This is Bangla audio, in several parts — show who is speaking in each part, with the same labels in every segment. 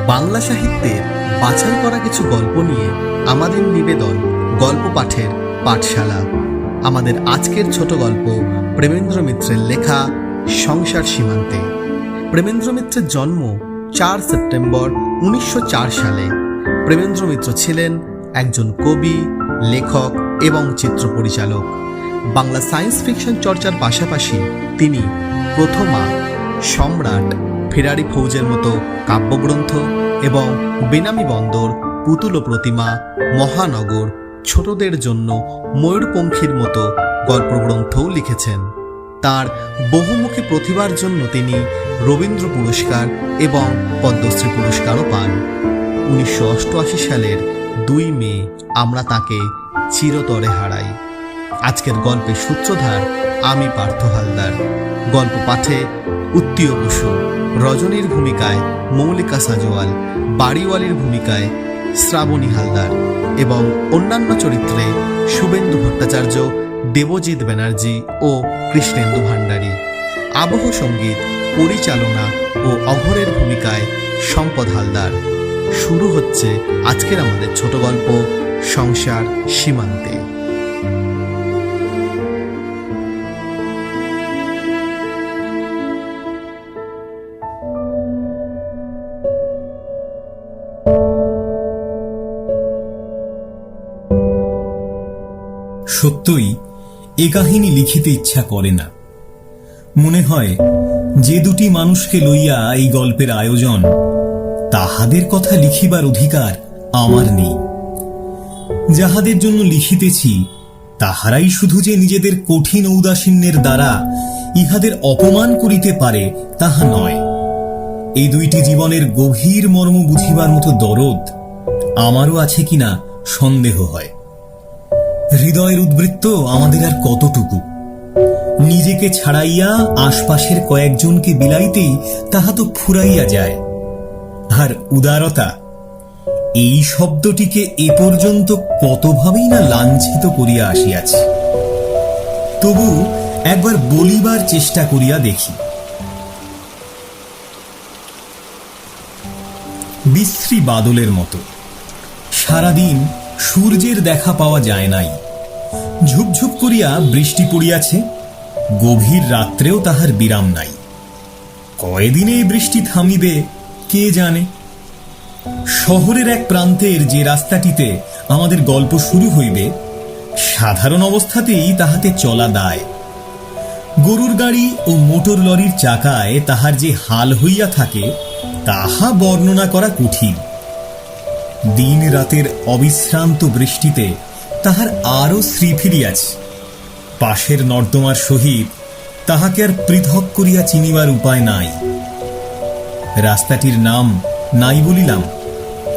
Speaker 1: বাংলা সাহিত্যের বাছাই করা কিছু গল্প নিয়ে আমাদের নিবেদন গল্প পাঠের পাঠশালা। আমাদের আজকের ছোট গল্প প্রেমেন্দ্র মিত্রের লেখা সংসার সীমান্তে। প্রেমেন্দ্র মিত্রের জন্ম 4 সেপ্টেম্বর 1904 সালে। প্রেমেন্দ্র মিত্র ছিলেন একজন কবি, লেখক এবং চিত্র পরিচালক। বাংলা সায়েন্স ফিকশন চর্চার পাশাপাশি তিনি প্রথমা, সম্রাট, ফেরারি ফৌজের মতো কাব্যগ্রন্থ এবং বেনামি বন্দর, পুতুল ও প্রতিমা, মহানগর, ছোটদের জন্য ময়ূরপঙ্খীর মতো গল্পগ্রন্থও লিখেছেন। তার বহুমুখী প্রতিভার জন্য তিনি রবীন্দ্র পুরস্কার এবং পদ্মশ্রী পুরস্কারও পান। 1988 সালের 2 মে আমরা তাকে চিরতরে হারাই। আজকের গল্পের সূত্রধার আমি পার্থ হালদার। গল্প পাঠে উত্তীয় বসু, রজনীর ভূমিকায় মৌলিকা সাজওয়াল, বাড়িওয়ালির ভূমিকায় শ্রাবণী হালদার এবং অন্যান্য চরিত্রে শুভেন্দু ভট্টাচার্য, দেবজিৎ ব্যানার্জি ও কৃষ্ণেন্দু ভান্ডারী। আবহ সঙ্গীত, পরিচালনা ও অঘরের ভূমিকায় সম্পদ হালদার। শুরু হচ্ছে আজকের আমাদের ছোট গল্প সংসার সীমান্তে।
Speaker 2: সত্যই এ কাহিনী লিখিতে ইচ্ছা করে না। মনে হয় যে দুটি মানুষকে লইয়া এই গল্পের আয়োজন, তাহাদের কথা লিখিবার অধিকার আমার নেই। যাহাদের জন্য লিখিতেছি তাহারাই শুধু যে নিজেদের কঠিন ঔদাসীন্যের দ্বারা ইহাদের অপমান করিতে পারে তাহা নয়। এই দুইটি জীবনের গভীর মর্ম বুঝিবার মতো দরদ আমারও আছে কিনা সন্দেহ হয়। হৃদয়ের উদ্বৃত্ত আমাদের আর কতটুকু? নিজেকে ছাড়াইয়া আশপাশের কয়েকজনকে বিলাইতেই তাহা তো ফুরাইয়া যায়। আর উদারতা, এই শব্দটিকে এ পর্যন্ত কতভাবেই না লাঞ্ছিত করিয়া আসিয়াছে। তবু একবার বলিবার চেষ্টা করিয়া দেখি। বিশ্রী বাদলের মতো সারাদিন সূর্যের দেখা পাওয়া যায় নাই। ঝুপঝুপ করিয়া বৃষ্টি পড়িয়াছে, গভীর রাত্রেও তাহার বিরাম নাই। কয়দিনে এই বৃষ্টি থামিবে কে জানে। শহরের এক প্রান্তের যে রাস্তাটিতে আমাদের গল্প শুরু হইবে, সাধারণ অবস্থাতেই তাহাতে চলা দায়। গরুর গাড়ি ও মোটর লরির চাকায় তাহার যে হাল হইয়া থাকে তাহা বর্ণনা করা কঠিন। দিন রাতের অবিশ্রান্ত বৃষ্টিতে তাহার আরো শ্রী ফিরিয়াছে। পাশের নর্দমার সহিত তাহাকে আর পৃথক করিয়া চিনিবার উপায় নাই। রাস্তাটির নাম নাই বলিলাম।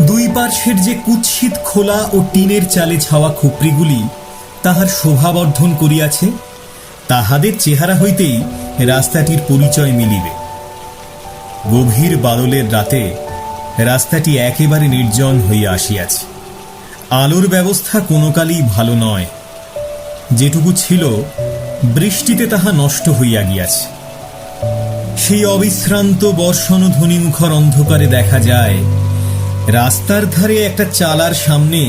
Speaker 2: দুই পার্শ্বের যে কুৎসিত খোলা ও টিনের চালে ছাওয়া খুপড়িগুলি তাহার শোভাবর্ধন করিয়াছে, তাহাদের চেহারা হইতেই রাস্তাটির পরিচয় মিলিবে। গভীর বাদলের রাতে রাস্তাটি একেবারে নির্জন হইয়া আসিয়াছে। আলোর ব্যবস্থা কোনো কালই ভালো নয়। যেটুকু ছিল বৃষ্টিতে তাহা নষ্ট হইয়া গিয়াছে। সেই অবিশ্রান্ত বর্ষণধ্বনিমুখর অন্ধকারে দেখা যায় রাস্তার ধারে একটা চালার সামনে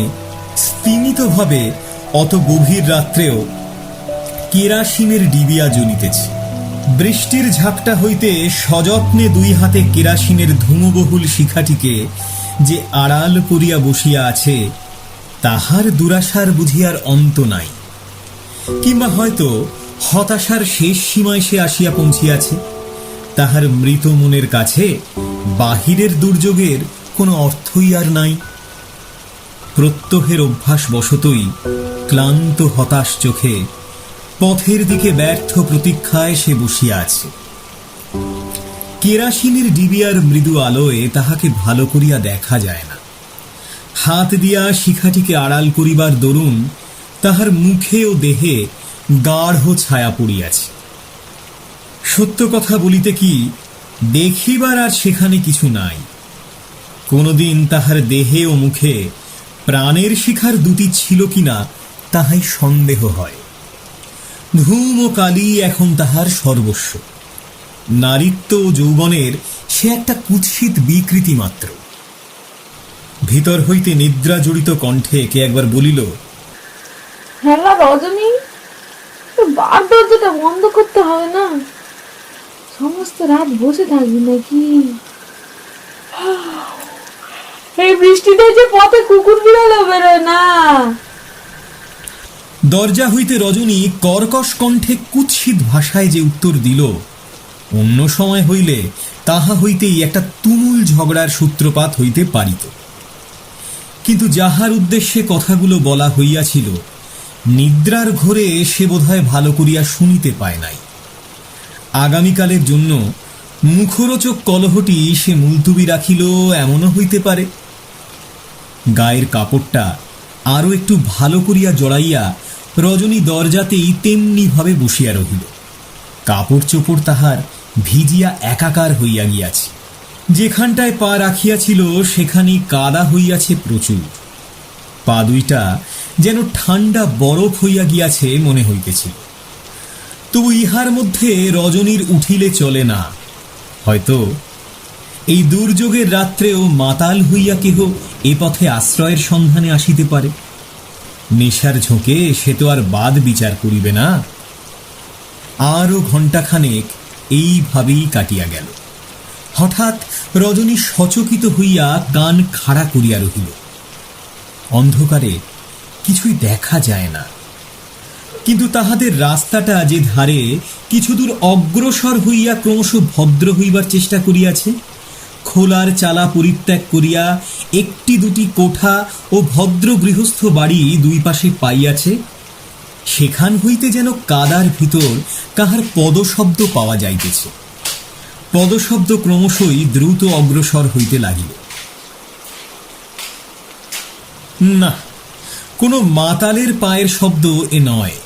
Speaker 2: স্তিমিতভাবে অত গভীর রাত্রেও কেরাসিনের ডিবিয়া জ্বলিতেছে। বৃষ্টির ঝাপটা হইতে সযত্নে 2 হাতে কেরাসিনের ধূমবহুল শিখাটিকে যে আড়াল করিয়া বসিয়া আছে, তাহার দুরাশার বুঝিয়ার অন্ত নাই। কিংবা হয়তো হতাশার শেষ সীমায় সে আসিয়া পৌঁছিয়াছে। তাহার মৃত মনের কাছে বাহিরের দুর্যোগের কোনো অর্থই আর নাই। প্রত্যহের অভ্যাস বশতই ক্লান্ত হতাশ চোখে পথের দিকে ব্যর্থ প্রতীক্ষায় সে বসিয়া আছে। কেরাসিনের ডিবিয়ার মৃদু আলোয় তাহাকে ভালো করিয়া দেখা যায় না। হাত দিয়া শিখাটিকে আড়াল করিবার দরুন তাহার মুখে ও দেহে গাঢ় ছায়া পড়িয়াছে। সত্য কথা বলিতে কি, দেখিবার আর সেখানে কিছু নাই। কোনদিন তাহার দেহে ও মুখে প্রাণের শিখার দুটি ছিল কিনা তাহাই সন্দেহ হয়। ধূম ও কালি এখন তাহার সর্বস্ব। নারীত্ব ও যৌবনের সে একটা কুৎসিত বিকৃতি মাত্র। ভিতর হইতে নিদ্রা জড়িত কণ্ঠে কে একবার বলিল,
Speaker 3: হ্যালা রজনী, বার দরজাটা বন্ধ করতে হবে না? সমস্ত রাত বসে থাকবি নাকি? এই বৃষ্টিতে যে পথে কুকুর বিড়ালও বেরোয় না।
Speaker 2: দরজা হইতে রজনী কর্কশ কণ্ঠে কুৎসিত ভাষায় যে উত্তর দিল, অন্য সময় হইলে তাহা হইতেই একটা তুমুল ঝগড়ার সূত্রপাত হইতে পারিত। কিন্তু যাহার উদ্দেশ্যে কথাগুলো বলা হইয়াছিল, নিদ্রার ঘোরে সে বোধহয় ভালো করিয়া শুনিতে পায় নাই। আগামীকালের জন্য মুখরোচক কলহটি সে মুলতুবি রাখিল, এমনও হইতে পারে। গায়ের কাপড়টা আরো একটু ভালো করিয়া জড়াইয়া রজনী দরজাতেই তেমনি ভাবে বসিয়া রহিল। কাপড় চোপড় তাহার ভিজিয়া একাকার হইয়া গিয়াছে। যেখানটায় পা রাখিয়াছিল সেখানেই কাদা হইয়াছে প্রচুর। পা দুইটা যেন ঠান্ডা বরফ হইয়া গিয়াছে মনে হইতেছিল। তবু ইহার মধ্যে রজনীর উঠিলে চলে না। হয়তো এই দুর্যোগের রাত্রেও মাতাল হইয়া কেহ এ পথে আশ্রয়ের সন্ধানে আসিতে পারে। নেশার ঝোঁকে সে তো আর বাদ বিচার করিবে না। আরও ঘণ্টাখানেক এইভাবেই কাটিয়া গেল। হঠাৎ রজনী সচকিত হইয়া কান খাড়া করিয়া রহিল। অন্ধকারে কিছুই দেখা যায় না, কিন্তু তাহাদের রাস্তাটা যে ধারে কিছু দূর অগ্রসর হইয়া ক্রমশ ভদ্র হইবার চেষ্টা করিয়াছে, খোলার চালা পরিত্যাগ করিয়া একটি দুটি কোঠা ও ভদ্র গৃহস্থ বাড়ি দুই পাশে পাইয়াছে, সেখান হইতে যেন কাদার ভিতর কাহার পদশব্দ পাওয়া যাইতেছে। পদশব্দ ক্রমশই দ্রুত অগ্রসর হইতে লাগিল। না, কোনো মাতালের পায়ের শব্দ এ নয়।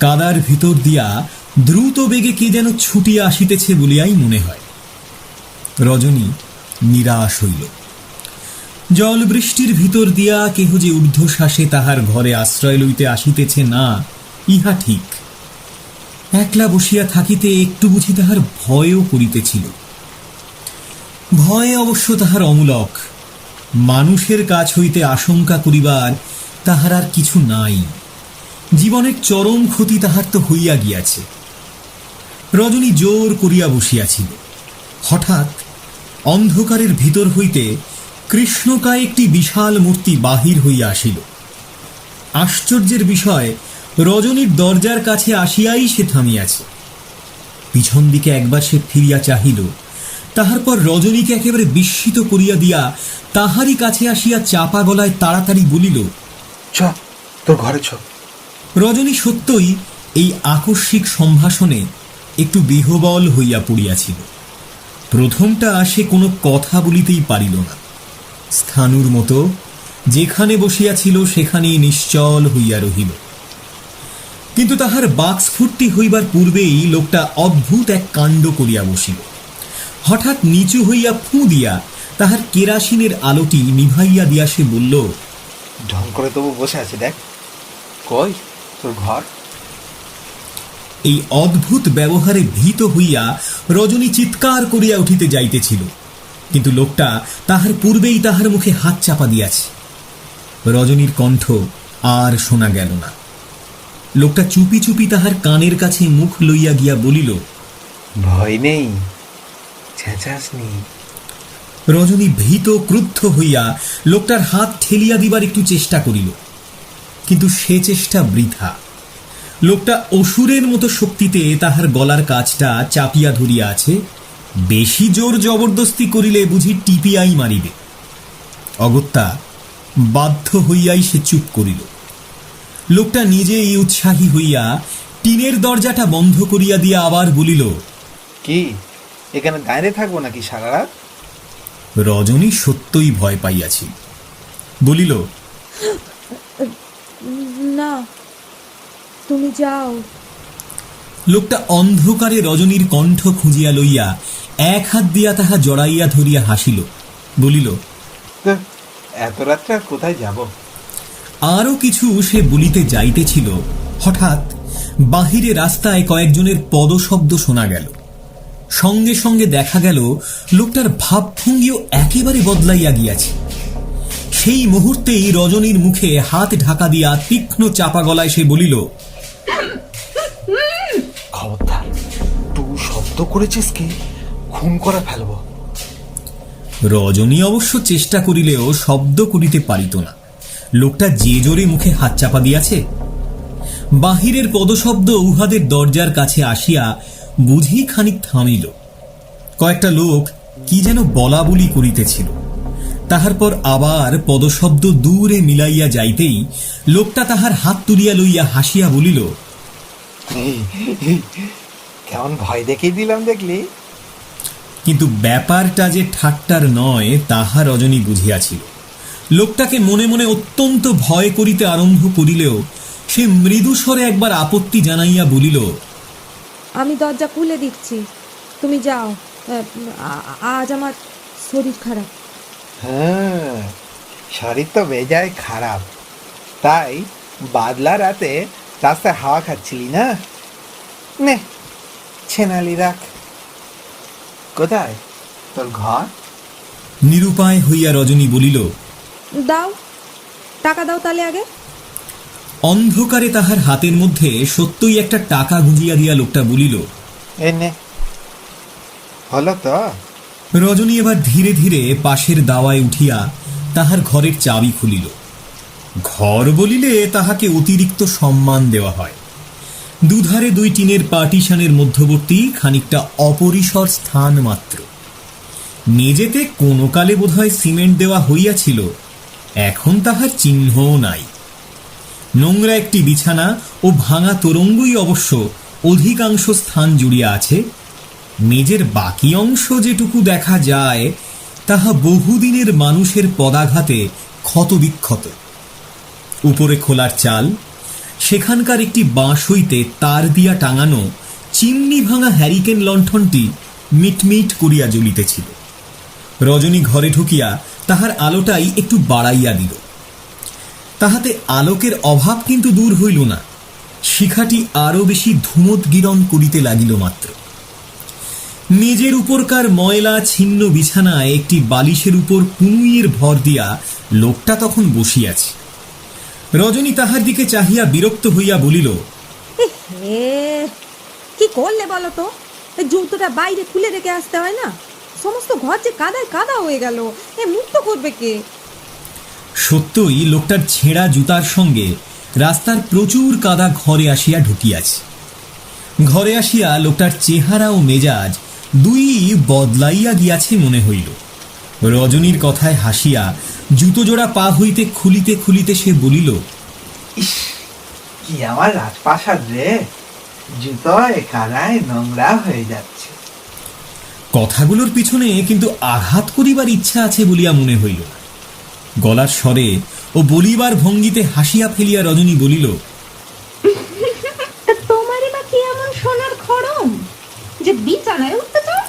Speaker 2: কাদার ভিতর দিয়া দ্রুত বেগে কে যেন ছুটিয়া আসিতেছে বলিয়াই মনে হয়। রজনী নিরাশ হইল। জল বৃষ্টির ভিতর দিয়া কেহ যে ঊর্ধ্বশ্বাসে তাহার ঘরে আশ্রয় লইতে আসিতেছে না, ইহা ঠিক। একলা বসিয়া থাকিতে একটু বুঝি তাহার ভয়ও করিতেছিল। ভয় অবশ্য তাহার অমূলক। মানুষের কাছ হইতে আশঙ্কা করিবার তাহার আর কিছু নাই। জীবনের চরম ক্ষতি তাহার তো হইয়া গিয়াছে। রজনী জোর করিয়া বসিয়াছিল। হঠাৎ অন্ধকারের ভিতর হইতে কৃষ্ণকায় একটি বিশাল মূর্তি বাহির হইয়া আসিল। আশ্চর্যের বিষয়, রজনীর দরজার কাছে আসিয়াই সে থামিয়াছে। পিছন দিকে একবার সে ফিরিয়া চাহিল, তাহার পর রজনীকে একেবারে বিস্মিত করিয়া দিয়া তাহারই কাছে আসিয়া চাপা গলায় তাড়াতাড়ি বলিল,
Speaker 4: চ তোর ঘরে চ।
Speaker 2: রজনী সত্যই এই আকস্মিক সম্ভাষণে একটু বিহ্বল হইয়া পড়িয়াছিল। প্রথমটা সে কোনো কথা বলিতেই পারিল না। স্থাণুর মতো যেখানে বসিয়াছিল সেখানেই নিশ্চল হইয়া রহিল। কিন্তু তাহার বাক্স্ফূর্তি হইবার পূর্বেই লোকটা অদ্ভুত এক কাণ্ড করিয়া বসিল। হঠাৎ নিচু হইয়া ফুঁ দিয়া তাহার কেরাসিনের আলোটি নিভাইয়া দিয়া সে বলল,
Speaker 4: ঢং করে তবু বসে আছে, দেখ কই তোর ঘর।
Speaker 2: এই অদ্ভুত ব্যবহারে ভীত হইয়া রজনী চিৎকার করিয়া উঠিতে যাইতেছিল, কিন্তু লোকটা তাহার পূর্বেই তাহার মুখে হাত চাপা দিয়াছে। রজনীর কণ্ঠ আর শোনা গেল না। লোকটা চুপি চুপি তাহার কানের কাছে মুখ লইয়া গিয়া বলিল,
Speaker 4: ভয় নেই, চেঁচাসনি।
Speaker 2: রজনী ভীত ক্রুদ্ধ হইয়া লোকটার হাত ঠেলিয়া দিবার একটু চেষ্টা করিল, কিন্তু সে চেষ্টা বৃথা। লোকটা অসুরের মতো শক্তিতে তাহার গলার কাছটা চাপিয়া ধরিয়া আছে। বেশি জোর জবরদস্তি করিলে বুঝি টিপিয়াই মারিবে। অগত্যা বাধ্য হইয়াই সে চুপ করিল। লোকটা নিজেই উৎসাহী হইয়া টিনের দরজাটা বন্ধ করিয়া দিয়া আবার বলিল,
Speaker 4: কি এখানে দাঁড়িয়ে থাকবো নাকি সারা রাত?
Speaker 2: রজনী সত্যই ভয় পাইয়াছি। বলিল,
Speaker 3: না, তুমি যাও।
Speaker 2: লোকটা অন্ধকারে রজনীর কণ্ঠ খুঁজিয়া লইয়া এক হাত দিয়া তাহা জড়াইয়া ধরিয়া হাসিল। বলিল,
Speaker 4: এত রাত্রে আর কোথায় যাব?
Speaker 2: আরো কিছু সে বলিতে যাইতেছিল, হঠাৎ বাহিরে রাস্তায় কয়েকজনের পদশব্দ শোনা গেল। সঙ্গে সঙ্গে দেখা গেল লোকটার ভাবভঙ্গিও একেবারে বদলাইয়া গিয়াছে। সেই মুহূর্তেই রজনীর মুখে হাত ঢাকা দিয়া তীক্ষ্ণ চাপা গলায় সে বলিল,
Speaker 4: খবরদার, তুই শব্দ করেছিস কি খুন করে ফেলবো।
Speaker 2: রজনী অবশ্য চেষ্টা করিলেও শব্দ করিতে পারিত না। লোকটা যে জোরে মুখে হাত চাপা দিয়াছে। বাহিরের পদশব্দ উহাদের দরজার কাছে আসিয়া বুঝি খানিক থামিল। কয়েকটা লোক কি যেন বলা বলি করিতেছিল। তাহার পর আবার পদশব্দ দূরে মিলাইয়া যাইতেই লোকটা তাহার হাত তুলিয়া লইয়া হাসিয়া বলিল,
Speaker 4: কেমন ভয় দেখিয়ে দিলাম দেখলি।
Speaker 2: কিন্তু ব্যাপারটা যে ঠাট্টার নয় তাহা রজনী বুঝিয়াছিল। লোকটাকে মনে মনে অত্যন্ত ভয় করিতে আরম্ভ করিলেও সে মৃদু স্বরে একবার আপত্তি জানাইয়া বলিল,
Speaker 5: আমি দরজা খুলে দিচ্ছি, তুমি যাও, আজ আমার শরীর খারাপ।
Speaker 4: হ্যাঁ, শরীর তো বেজায় খারাপ, তাই বাদলা রাতে রাস্তায় হাওয়া খাচ্ছিলি না। নে ছেনালি রাখ। কোথায় তোর ঘর?
Speaker 2: নিরুপায় হইয়া রজনী বলিল,
Speaker 5: দাও, টাকা দাও তাহলে আগে।
Speaker 2: অন্ধকারে তাহার হাতের মধ্যে সত্যই একটা টাকা গুঁজিয়া দিয়া লোকটা বলিল,
Speaker 4: এ নে। হলো তো?
Speaker 2: রজনী এবার ধীরে ধীরে পাশের দাওয়ায় উঠিয়া তাহার ঘরের চাবি খুলিল। ঘর বলিলে তাহাকে অতিরিক্ত সম্মান দেওয়া হয়। দুধারে দুই টিনের পার্টিশনের মধ্যবর্তী খানিকটা অপরিসর স্থান মাত্র। মেঝেতে কোনো কালে বোধহয় সিমেন্ট দেওয়া হইয়াছিল, এখন তাহার চিহ্নও নাই। নোংরা একটি বিছানা ও ভাঙা তোরঙ্গই অবশ্য অধিকাংশ স্থান জুড়িয়া আছে। মেঝের বাকি অংশ যেটুকু দেখা যায় তাহা বহুদিনের মানুষের পদাঘাতে ক্ষতবিক্ষত। উপরে খোলার চাল, সেখানকার একটি বাঁশ হইতে তার দিয়া টাঙানো চিমনি ভাঙা হ্যারিকেন লণ্ঠনটি মিটমিট করিয়া জ্বলিতেছিল। রজনী ঘরে ঢুকিয়া তাহার আলোটাই একটু বাড়াইয়া দিল। তাহাতে আলোকের অভাব কিন্তু দূর হইল না, শিখাটি আরো বেশি ধুমোদ্গীরণ করিতে লাগিল মাত্র। মেজের উপরকার ময়লা ছিন্ন বিছানায় একটি বালিশের উপর কুনুইয়ের ভর দিয়া লোকটা তখন বসিয়াছে। রজনী তাহার দিকে চাহিয়া বিরক্ত হইয়া বলিল,
Speaker 5: কি করলে বলো তো? জুতোটা বাইরে খুলে রেখে আসতে হয় না? সমস্ত ঘর যে কাদায় কাদা হয়ে গেল, মুক্ত করবে কে?
Speaker 2: সত্যই লোকটার ছেঁড়া জুতার সঙ্গে রাস্তার প্রচুর কাদা ঘরে আসিয়া ঢুকিয়াছে। ঘরে আসিয়া লোকটার চেহারা ও মেজাজ দুই বদলাইয়া গিয়াছে মনে হইল। রজনীর কথায় হাসিয়া জুতো জোড়া পা হইতে খুলিতে খুলিতে সে বলিল,
Speaker 4: ইস, কি আমার রাজপ্রাসাদ রে, জুতো কাদায় নোংরা হয়ে যাচ্ছে।
Speaker 2: কথাগুলোর পিছনে কিন্তু আঘাত করিবার ইচ্ছা আছে বলিয়া মনে হইল। গলার স্বরে ও বলিবার ভঙ্গিতে হাসিয়া ফেলিয়া রজনী বলিল,
Speaker 5: তোমারই বা কি এমন সোনার খড়ম যে বিছানায় উঠতে চাও?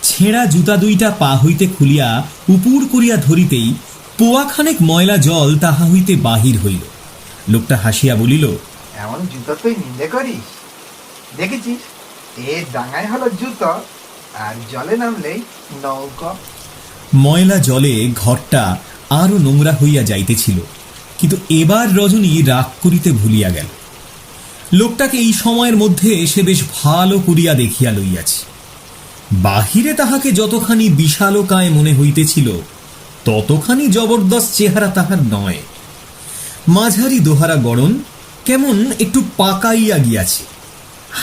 Speaker 2: ছেঁড়া জুতা দুইটা পা হইতে খুলিয়া উপুর করিয়া ধরিতেই পোয়াখানেক ময়লা জল তাহা হইতে বাহির হইল। লোকটা হাসিয়া বলিল,
Speaker 4: এমন জুতো তুই নিন্দে করিস? দেখেছিস, এ ডাঙায় হলো জুতো, আর জলে নামলেই নৌকা।
Speaker 2: ময়লা জলে ঘরটা আরো নোংরা হইয়া যাইতেছিল, কিন্তু এবার রজনী রাগ করিতে ভুলিয়া গেল। লোকটাকে এই সময়ের মধ্যে সে বেশ ভালো করিয়া দেখিয়া লইয়াছে। বাহিরে তাহাকে যতখানি বিশালকায় মনে হইতেছিল ততখানি জবরদস্ত চেহারা তাহার নয়। মাঝারি দোহারা গড়ন, কেমন একটু পাকাইয়া গিয়াছে।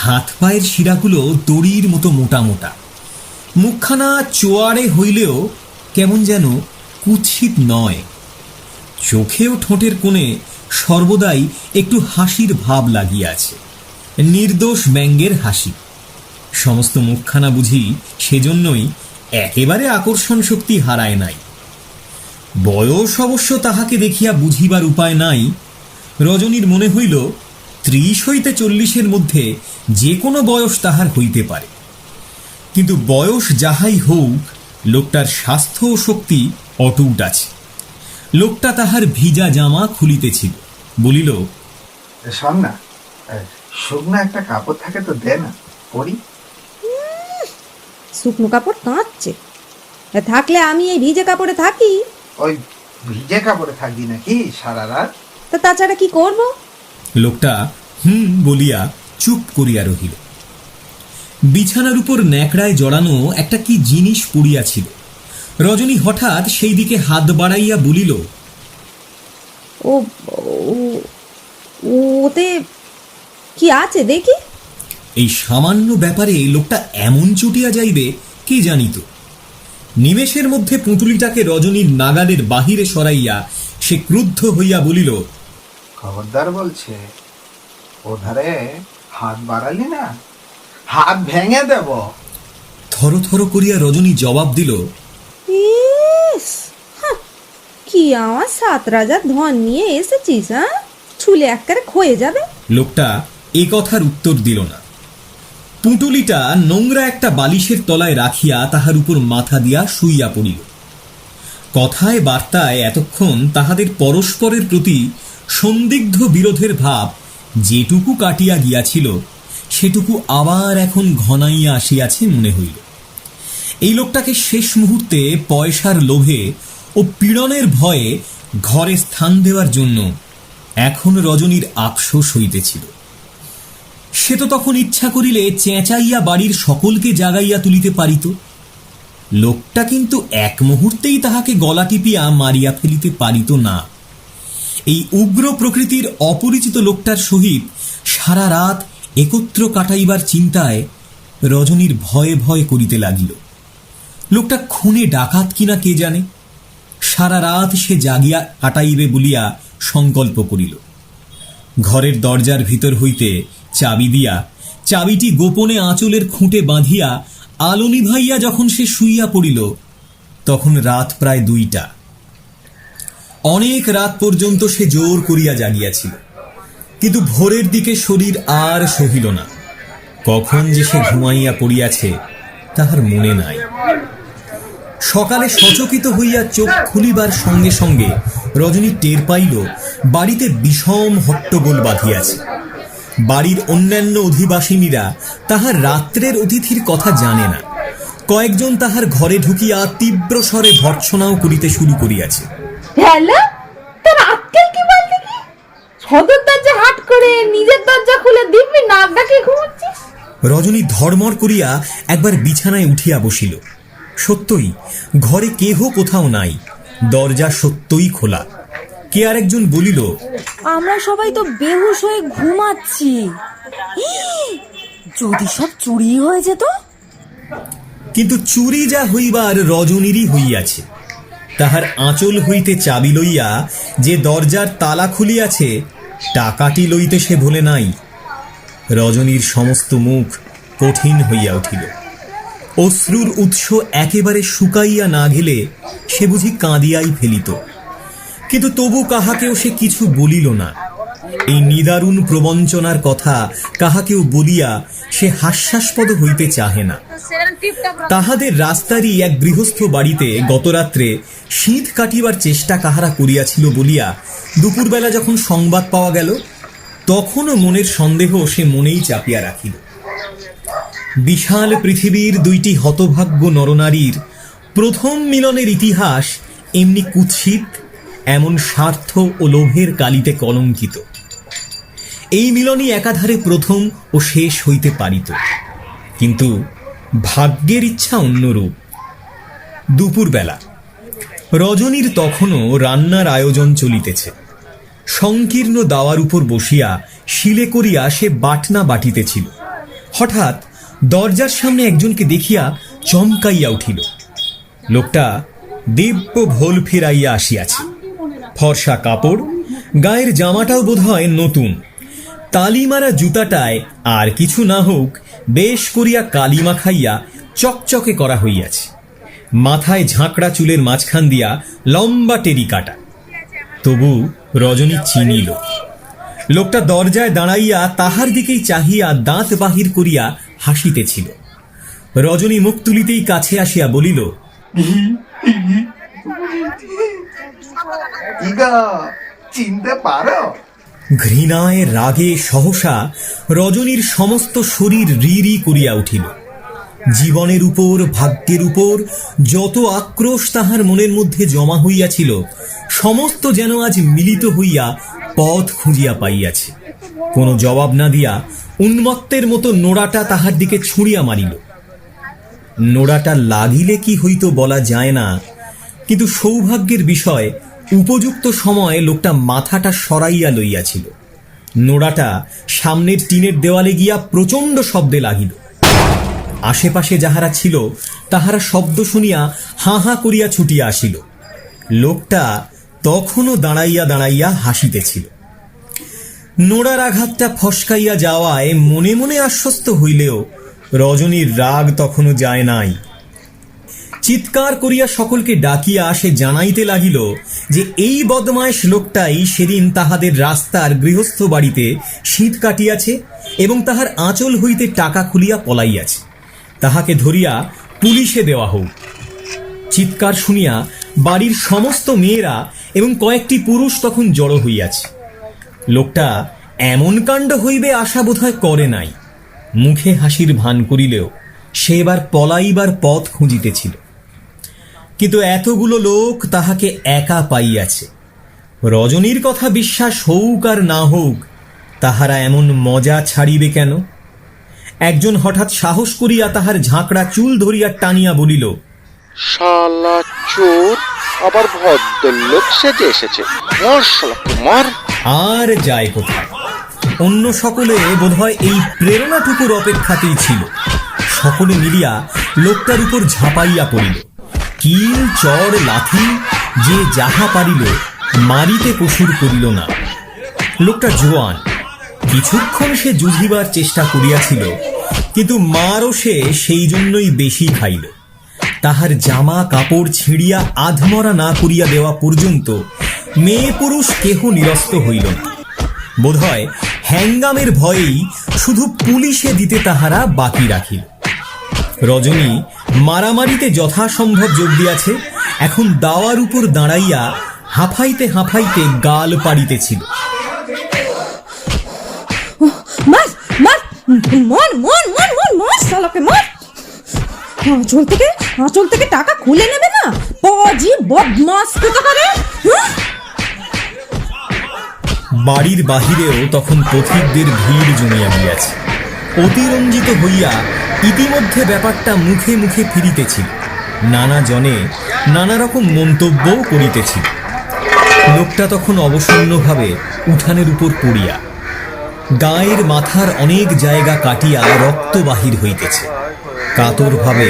Speaker 2: হাত পায়ের শিরাগুলো দড়ির মতো মোটা মোটা। মুখখানা চোয়াড়ে হইলেও কেমন যেন কুৎসিত নয়। চোখে ও ঠোঁটের কোণে সর্বদাই একটু হাসির ভাব লাগিয়াছে, নির্দোষ ব্যঙ্গের হাসি। সমস্ত মুখখানা বুঝি সেজন্যই একেবারে আকর্ষণ শক্তি হারায় নাই। বয়স অবশ্য তাহাকে দেখিয়া বুঝিবার উপায় নাই। রজনীর মনে হইল ৩০ হইতে ৪০-এর মধ্যে যে কোনো বয়স তাহার হইতে পারে, কিন্তু বয়স যাহাই হোক, লোকটার স্বাস্থ্য ও শক্তি অটুট আছে। লোকটা তাহার ভিজা জামা খুলিতেছিল, বলিল,
Speaker 4: শোন না, শুকনো একটা কাপড় থাকে তো দে না, পরি।
Speaker 5: শুকনো কাপড় কাঁদছে, থাকলে আমি এই ভিজে কাপড়ে থাকি।
Speaker 4: ওই ভিজে কাপড়ে থাকবি নাকি সারা রাত?
Speaker 5: তা তাছাড়া কি করব?
Speaker 2: লোকটা বলিয়া চুপ করিয়া রহিল। বিছানার উপর ন্যাকড়ায় জড়ানো একটা কি জিনিস পড়িয়াছিল। রজনী হঠাৎ সেই দিকে হাত বাড়াইয়া বলিল,
Speaker 5: ও ও- ওতে কি আছে দেখি।
Speaker 2: এই সামান্য ব্যাপারে লোকটা এমন চুটিয়া যাইবে কে জানিত। নিমেষের মধ্যে পুঁটুলিটাকে রজনীর নাগালের বাহিরে সরাইয়া সে ক্রুদ্ধ হইয়া বলিল,
Speaker 4: খবরদার বলছে, ওধারে হাত বাড়ালি না, হাত ভেঙে দেব।
Speaker 2: থরথর করিয়া রজনী জবাব দিল,
Speaker 5: ইস, হাহ, কি আমার 7 রাজার ধন নিয়ে এসেছিস? হ্যাঁ, ছুলে একবারে ক্ষয়ে যাবে।
Speaker 2: লোকটা এ কথার উত্তর দিল না। পুঁটুলিটা নোংরা একটা বালিশের তলায় রাখিয়া তাহার উপর মাথা দিয়া শুইয়া পড়িল। কথায় বার্তায় এতক্ষণ তাহাদের পরস্পরের প্রতি সন্দিগ্ধ বিরোধের ভাব যেটুকু কাটিয়া গিয়াছিল সেটুকু আবার এখন ঘনাইয়া আসিয়াছে মনে হইল। এই লোকটাকে শেষ মুহূর্তে পয়সার লোভে ও পীড়নের ভয়ে ঘরে স্থান দেওয়ার জন্য এখন রজনীর আফসোস হইতেছিল। সে তো তখন ইচ্ছা করিলে চেঁচাইয়া বাড়ির সকলকে জাগাইয়া তুলিতে পারিত। লোকটা কিন্তু এক মুহূর্তেই তাহাকে গলা টিপিয়া মারিয়া ফেলিতে পারিত না। এই উগ্র প্রকৃতির অপরিচিত লোকটার সহিত সারা রাত একত্র কাটাইবার চিন্তায় রজনীর ভয়ে ভয়ে করিতে লাগিল। লোকটা খুনে ডাকাত কিনা কে জানে। সারা রাত সে জাগিয়া কাটাইবে বলিয়া সংকল্প করিল। ঘরের দরজার ভিতর হইতে চাবি দিয়া চাবিটি গোপনে আঁচলের খুঁটে বাঁধিয়া আলো নিভাইয়া যখন সে শুইয়া পড়িল তখন রাত প্রায় 2টা। অনেক রাত পর্যন্ত সে জোর করিয়া জাগিয়াছিল, কিন্তু ভোরের দিকে শরীর আর সহিল না। কখন যে সে ঘুমাইয়া পড়িয়াছে তাহার মনে নাই। সকালে সচকিত হইয়া চোখ খুলিবার সঙ্গে সঙ্গে রজনী টের পাইল বাড়িতে বিষম হট্টগোল বাঁধিয়াছে। বাড়ির অন্যান্য অধিবাসিনীরা তাহার রাত্রের অতিথির কথা জানে না। কয়েকজন তাহার ঘরে ঢুকিয়া তীব্র স্বরে ভর্ৎসনাও করিতে শুরু করিয়াছে।
Speaker 3: হ্যালো, তোর আজকাল কি বলতে কি? সদর দরজা হাট করে নিজের দরজা খুলে দিবি, নাক ডাকে ঘুমাচ্ছিস?
Speaker 2: রজনী ধর্মর করিয়া একবার বিছানায় উঠিয়া বসিল। সত্যই ঘরে কেহ কোথাও নাই, দরজা সত্যই খোলা। কে আরেকজন বলিল,
Speaker 6: আমরা সবাই তো বেহুশ হয়ে ঘুমাচ্ছি, যদি সব চুরি হয়ে যেত।
Speaker 2: কিন্তু চুরি যা হইবার রজনীরই হইয়াছে। তাহার আঁচল হইতে চাবি লইয়া যে দরজার তালা খুলিয়াছে টাকাটি লইতে সে ভোলে নাই। রজনীর সমস্ত মুখ কঠিন হইয়া উঠিল। অশ্রুর উৎস একেবারে শুকাইয়া না গেলে সে বুঝি কাঁদিয়াই ফেলিত, কিন্তু তবু কাহাকেও সে কিছু বলিল না। এই নিদারুণ প্রবঞ্চনার কথা কাহাকেও বলিয়া সে হাস্যাস্পদ হইতে চাহে না। তাহাদের রাস্তারই এক গৃহস্থ বাড়িতে গতরাত্রে শীত কাটিবার চেষ্টা কাহারা করিয়াছিল বলিয়া দুপুরবেলা যখন সংবাদ পাওয়া গেল তখনও মনের সন্দেহ সে মনেই চাপিয়া রাখিল। বিশাল পৃথিবীর 2টি হতভাগ্য নরনারীর প্রথম মিলনের ইতিহাস এমনি কুৎসিত, এমন স্বার্থ ও লোভের কালিতে কলঙ্কিত। এই মিলনই একাধারে প্রথম ও শেষ হইতে পারিত, কিন্তু ভাগ্যের ইচ্ছা অন্যরূপ। দুপুরবেলা রজনীর তখনও রান্নার আয়োজন চলিতেছে। সংকীর্ণ দাওয়ার উপর বসিয়া শিলে করিয়া সে বাটনা বাটিতেছিল। হঠাৎ দরজার সামনে একজনকে দেখিয়া চমকাইয়া উঠিল। লোকটা দিব্য ভোল ফিরাইয়া আসিয়াছে। ফর্সা কাপড়, গায়ের জামাটাও বোধহয় নতুন। তালিমারা জুতাটায় আর কিছু না হোক বেশ করিয়া কালি মাখাইয়া চকচকে করা হইয়াছে। মাথায় ঝাঁকড়া চুলের মাঝখান দিয়া লম্বা টেরি কাটা। তবু রজনী চিনিল। লোকটা দরজায় দাঁড়াইয়া তাহার দিকেই চাহিয়া দাঁত বাহির করিয়া হাসিতেছিল। রজনী মুখ তুলিতেই কাছে আসিয়া বলিল,
Speaker 4: চিনতে পারো?
Speaker 2: ঘৃণায় রাগে সহসা রজনীর সমস্ত শরীর রি রি করিয়া উঠিল। জীবনের উপর, ভাগ্যের উপর যত আক্রোশ তাহার মনের মধ্যে জমা হইয়াছিল, সমস্ত যেন আজ মিলিত হইয়া পথ খুঁজিয়া পাইয়াছে। কোনো জবাব না দিয়া উন্মত্তের মতো নোড়াটা তাহার দিকে ছুঁড়িয়া মারিল। নোড়াটা লাগিলে কি হইত বলা যায় না, কিন্তু সৌভাগ্যের বিষয় উপযুক্ত সময়ে লোকটা মাথাটা সরাইয়া লইয়াছিল। নোড়াটা সামনের টিনের দেওয়ালে গিয়া প্রচণ্ড শব্দে লাগিল। আশেপাশে যাহারা ছিল তাহারা শব্দ শুনিয়া হাঁ হাঁ করিয়া ছুটিয়া আসিল। লোকটা তখনও দাঁড়াইয়া দাঁড়াইয়া হাসিতেছিল। নোড়ার আঘাতটা ফসকাইয়া যাওয়ায় মনে মনে আশ্বস্ত হইলেও রজনীর রাগ তখনও যায় নাই। চিৎকার করিয়া সকলকে ডাকিয়া সে জানাইতে লাগিল যে এই বদমাইশ লোকটাই সেদিন তাহাদের রাস্তার গৃহস্থ বাড়িতে শীত কাটিয়াছে এবং তাহার আঁচল হইতে টাকা খুলিয়া পলাইয়াছে, তাহাকে ধরিয়া পুলিশে দেওয়া হোক। চিৎকার শুনিয়া বাড়ির সমস্ত মেয়েরা এবং কয়েকটি পুরুষ তখন জড়ো হইয়াছে। লোকটা এমন কাণ্ড হইবে আশা বোধহয় করে নাই। মুখে হাসির ভান করিলেও সে এবার পলাইবার পথ খুঁজিতেছিল। কিন্তু এতগুলো লোক তাহাকে একা পাইয়াছে। রজনীর কথা বিশ্বাস হউক আর না হউক, তাহারা এমন মজা ছাড়িবে কেন? একজন হঠাৎ সাহস করিয়া তাহার ঝাঁকড়া চুল ধরিয়া টানিয়া বলিল,
Speaker 7: শালা চোর আবার ভদ্রলোক সেজে এসেছে, মর শালাকে মর।
Speaker 2: আর যায় কোথায়? অন্য সকলে বোধহয় এই প্রেরণাটুকুর অপেক্ষাতেই ছিল। সকলে মিলিয়া লোকটার উপর ঝাঁপাইয়া পড়িল। কিল, চড়, লাথি যে যাহা পারিল মারিতে কসুর করিল না। লোকটা জোয়ান, কিছুক্ষণ সে যুঝিবার চেষ্টা করিয়াছিল, কিন্তু মারও সে সেই জন্যই বেশি খাইল। তাহার জামা কাপড় ছিঁড়িয়া আধমরা না করিয়া দেওয়া পর্যন্ত মেয়ে পুরুষ কেহ নিরস্ত হইল না। বোধহয় হ্যাঙ্গামের ভয়েই শুধু পুলিশে দিতে তাহারা বাকি রাখিল। রজনী মারামারিতে যথাসম্ভব যোগ দিয়াছে, এখন দাওয়ার উপর দাঁড়াইয়া হাঁফাইতে হাঁফাইতে গাল পাড়িতেছিল।
Speaker 5: মার মার মন মন মন মন মর শালাকে মর। আঁচল থেকে টাকা খুলে নেবে না, পাজি বদমাস কোথাকারে।
Speaker 2: বাড়ির বাহিরেও তখন পথিকদের ভিড় জমিয়া গিয়াছে। অতিরঞ্জিত হইয়া ইতিমধ্যে ব্যাপারটা মুখে মুখে ফিরিতেছিল। নানা জনে নানা রকম মন্তব্যও করিতেছিল। লোকটা তখন অবসন্নভাবে উঠানের উপর পড়িয়া গায়ের মাথার অনেক জায়গা কাটিয়া রক্ত বাহির হইতেছে। কাতরভাবে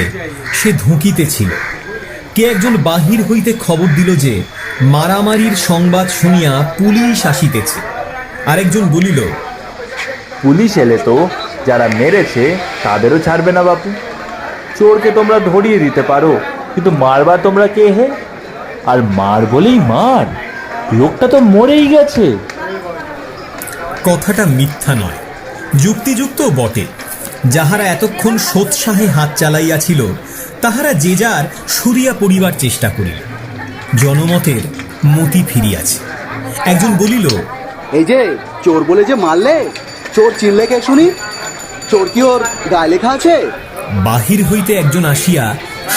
Speaker 2: সে ধুঁকিতেছিল। কে একজন বাহির হইতে খবর দিল যে মারামারির সংবাদ শুনিয়া পুলিশ আসিতেছে। আরেকজন বলিল,
Speaker 8: পুলিশ এলে তো যারা মেরেছে তাদেরও ছাড়বে না বাপু। চোরকে তোমরা ধরিয়ে দিতে পারো, কিন্তু মারবা তোমরা কে হে? আর মার বলেই মার, লোকটা তো মরেই গেছে।
Speaker 2: কথাটা মিথ্যা নয়, যুক্তিযুক্ত বটে। যাহারা এতক্ষণ সোৎসাহে হাত চালাইয়াছিল তাহারা যে যার সরিয়া পড়িবার চেষ্টা করিল। জনমতের মতি ফিরিয়াছে। একজন বলিল,
Speaker 9: এই যে চোর বলে যে মারলে, চোর চিনলে কে শুনি? চোর কি ওর গায়ে লেখা আছে?
Speaker 2: বাহির হইতে একজন আসিয়া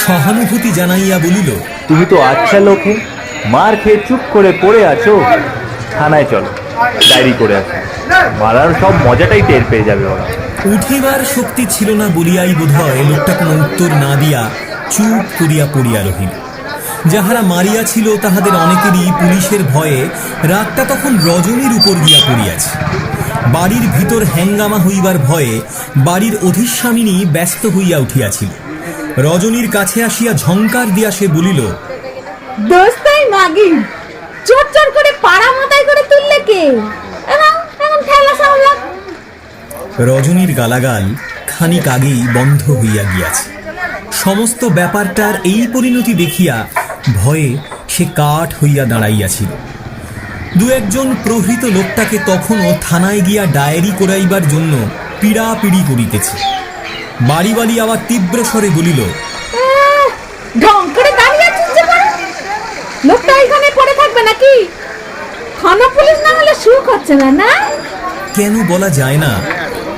Speaker 2: সহানুভূতি জানাইয়া বলিল,
Speaker 8: তুমি তো আচ্ছা লোকে, মার খেয়ে চুপ করে পড়ে আছো। থানায় চলো, ডায়েরি করে আসো। মারার সব মজাটাই টের পেয়ে যাবে ওরা।
Speaker 2: উঠিবার শক্তি ছিল না বলিয়াই বোধহয় লোকটা কোনো উত্তর না দিয়া চুপ করিয়া পড়িয়া রহিল। যাহারা মারিয়াছিল তাহাদের অনেকেরই পুলিশের ভয়ে রাতটা তখন রজনীর উপর গিয়া পড়িয়াছে। বাড়ির ভিতর হ্যাঙ্গামা হইবার ভয়ে বাড়ির অধিস্বামিনী ব্যস্ত হইয়া উঠিয়াছিল। রজনীর কাছে আসিয়া ঝংকার দিয়া সে বলিল,
Speaker 3: দোস্তাই মাগি চোর চোর করে পাড়া মাথায় করে তুললে কে? এখন ঠেলা সামলা।
Speaker 2: রজনীর গালাগাল খানিক আগেই বন্ধ হইয়া গিয়াছে। সমস্ত ব্যাপারটার এই পরিণতি দেখিয়া ভয়ে সে কাঠ হইয়া দাঁড়াইয়াছিল। দু একজন প্রহৃত লোকটাকে তখনও থানায় গিয়া ডায়েরি করাইবার জন্য পীড়াপিড়ি করিতেছে। বাড়িওয়ালি আবার তীব্র স্বরে বলিল,
Speaker 3: ঢং করে দাঁড়িয়ে আছিস যে করে? লোকটা এখানে পড়ে থাকবে নাকি? থানা পুলিশ না হলে সুখ হচ্ছে না, না?
Speaker 2: কেন বলা যায় না,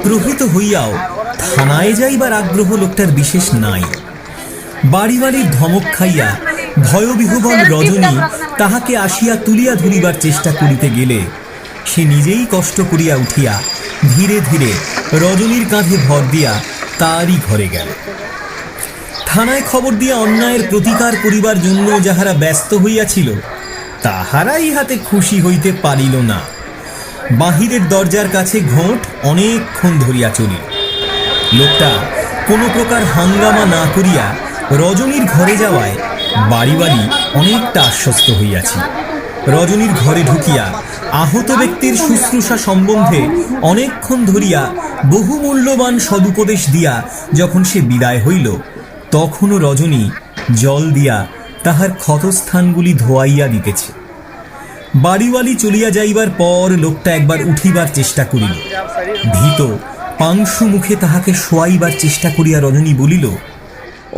Speaker 2: প্রহৃত হইয়াও থানায় যাইবার আগ্রহ লোকটার বিশেষ নাই। বাড়িওয়ালির ধমক খাইয়া ভয়বিহ্বল রজনী তাহাকে আসিয়া তুলিয়া ধরিবার চেষ্টা করিতে গেলে সে নিজেই কষ্ট করিয়া উঠিয়া ধীরে ধীরে রজনীর কাঁধে ভর দিয়া তারই ঘরে গেল। থানায় খবর দিয়া অন্যায়ের প্রতিকার করিবার জন্য যাহারা ব্যস্ত হইয়াছিল তাহারা ইহাতে খুশি হইতে পারিল না। বাহিরের দরজার কাছে ঘোঁট অনেকক্ষণ ধরিয়া চলিল। লোকটা কোনো প্রকার হাঙ্গামা না করিয়া রজনীর ঘরে যাওয়ায় বাড়িওয়ালি অনেকটা আশ্বস্ত হইয়াছে। রজনীর ঘরে ঢুকিয়া আহত ব্যক্তির শুশ্রূষা সম্বন্ধে অনেকক্ষণ ধরিয়া বহু মূল্যবান সদুপদেশ দিয়া যখন সে বিদায় হইল, তখনও রজনী জল দিয়া তাহার ক্ষতস্থানগুলি ধোয়াইয়া দিতেছে। বাড়িওয়ালি চলিয়া যাইবার পর লোকটা একবার উঠিবার চেষ্টা করিল। ভীত পাংশু মুখে তাহাকে শোয়াইবার চেষ্টা করিয়া রজনী বলিল,